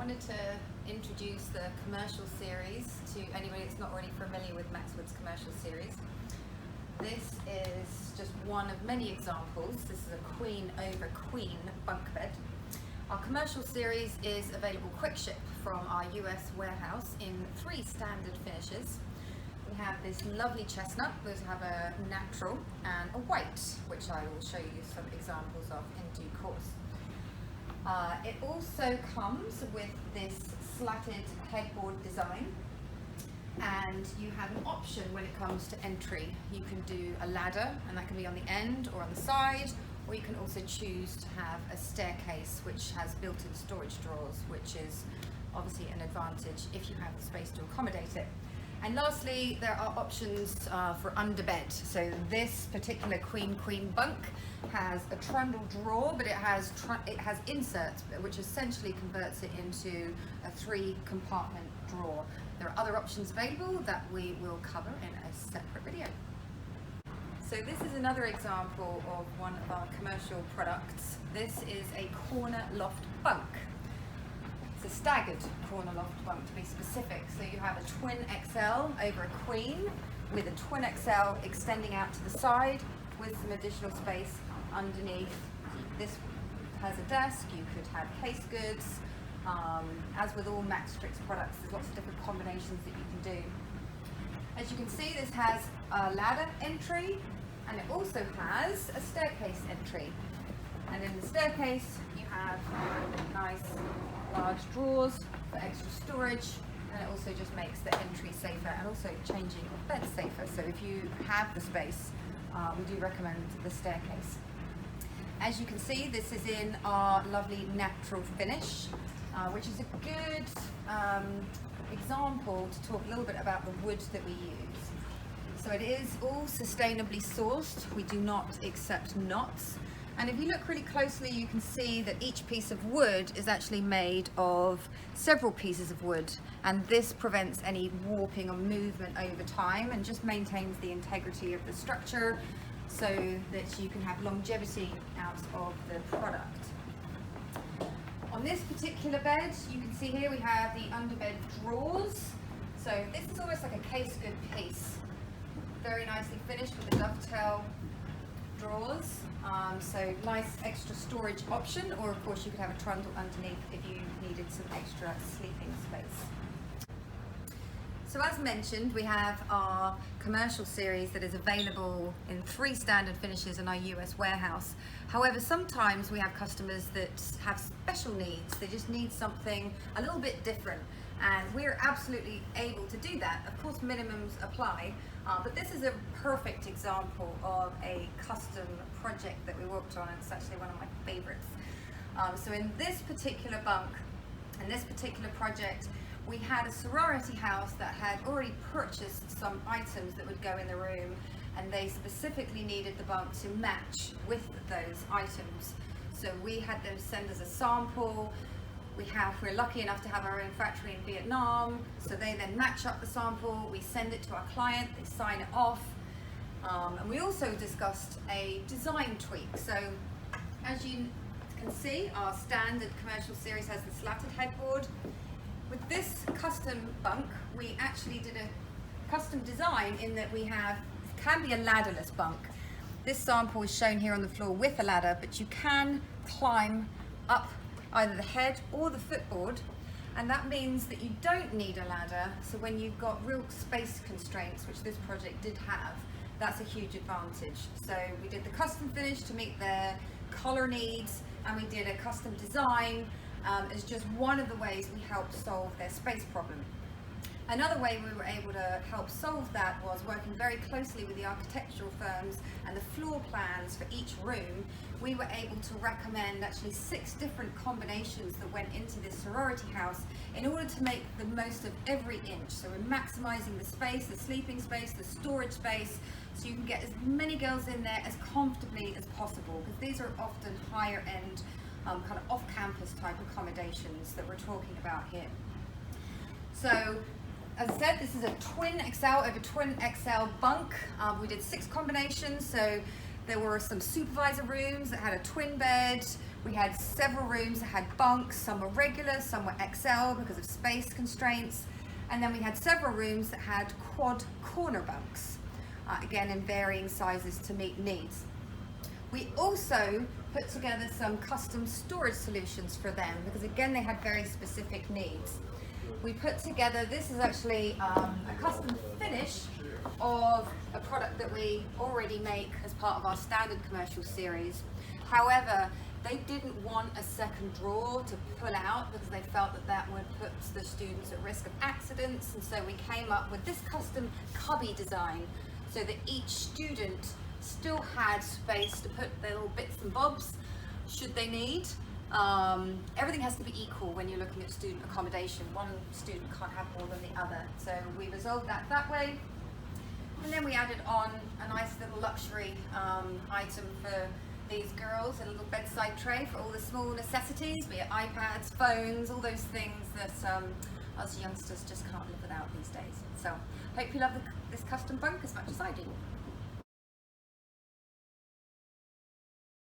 wanted to introduce the commercial series to anybody that's not already familiar with Maxwood's commercial series. This is just one of many examples. This is a queen over queen bunk bed. Our commercial series is available quick ship from our US warehouse in 3 standard finishes. We have this lovely chestnut, we have a natural and a white, which I will show you some examples of in due course. It also comes with this slatted headboard design, and you have an option when it comes to entry. You can do a ladder, and that can be on the end or on the side, or you can also choose to have a staircase which has built-in storage drawers, which is obviously an advantage if you have the space to accommodate it. And lastly, there are options for underbed. So this particular queen bunk has a trundle drawer, but it has inserts, which essentially converts it into a 3-compartment drawer. There are other options available that we will cover in a separate video. So this is another example of one of our commercial products. This is a corner loft bunk. It's a staggered corner loft bunk, to be specific. So you have a twin XL over a queen with a twin XL extending out to the side with some additional space underneath. This has a desk, you could have case goods. As with all Maxstrix products, there's lots of different combinations that you can do. As you can see, this has a ladder entry, and it also has a staircase entry. And in the staircase, you have nice large drawers for extra storage, and it also just makes the entry safer and also changing the bed safer. So if you have the space, we do recommend the staircase. As you can see, this is in our lovely natural finish, which is a good example to talk a little bit about the wood that we use. So it is all sustainably sourced. We do not accept knots. And if you look really closely, you can see that each piece of wood is actually made of several pieces of wood, and this prevents any warping or movement over time and just maintains the integrity of the structure so that you can have longevity out of the product. On this particular bed, you can see here we have the underbed drawers. So this is almost like a case good piece, very nicely finished with the dovetail drawers. So nice extra storage option, or of course you could have a trundle underneath if you needed some extra sleeping space. So as mentioned, we have our commercial series that is available in 3 standard finishes in our US warehouse. However, sometimes we have customers that have special needs. They just need something a little bit different, and we're absolutely able to do that. Of course, minimums apply, but this is a perfect example of a custom project that we worked on, and it's actually one of my favorites. So in this particular bunk, in this particular project, we had a sorority house that had already purchased some items that would go in the room, and they specifically needed the bunk to match with those items. So we had them send us a sample. We're lucky enough to have our own factory in Vietnam, so they then match up the sample, we send it to our client, they sign it off, and we also discussed a design tweak. So as you can see, our standard commercial series has the slatted headboard. With this custom bunk, we actually did a custom design in that can be a ladderless bunk. This sample is shown here on the floor with a ladder, but you can climb up either the head or the footboard, and that means that you don't need a ladder. So when you've got real space constraints, which this project did have, that's a huge advantage. So we did the custom finish to meet their color needs, and we did a custom design as just one of the ways we helped solve their space problem. Another way we were able to help solve that was working very closely with the architectural firms and the floor plans for each room. We were able to recommend actually 6 different combinations that went into this sorority house in order to make the most of every inch. So we're maximizing the space, the sleeping space, the storage space, so you can get as many girls in there as comfortably as possible, because these are often higher end kind of off-campus type accommodations that we're talking about here. So as I said, this is a twin XL over twin XL bunk. We did 6 combinations, so There were some supervisor rooms that had a twin bed. We had several rooms that had bunks. Some were regular, some were XL because of space constraints. And then we had several rooms that had quad corner bunks, again in varying sizes to meet needs. We also put together some custom storage solutions for them because again they had very specific needs. We put together, this is actually a custom finish of a product that we already make as part of our standard commercial series. However, they didn't want a second drawer to pull out because they felt that that would put the students at risk of accidents, and so we came up with this custom cubby design so that each student still had space to put their little bits and bobs should they need. Everything has to be equal when you're looking at student accommodation. One student can't have more than the other. So we resolved that way. And then we added on a nice little luxury item for these girls, a little bedside tray for all the small necessities, be it iPads, phones, all those things that us youngsters just can't live without these days. So hope you love this custom bunk as much as I do.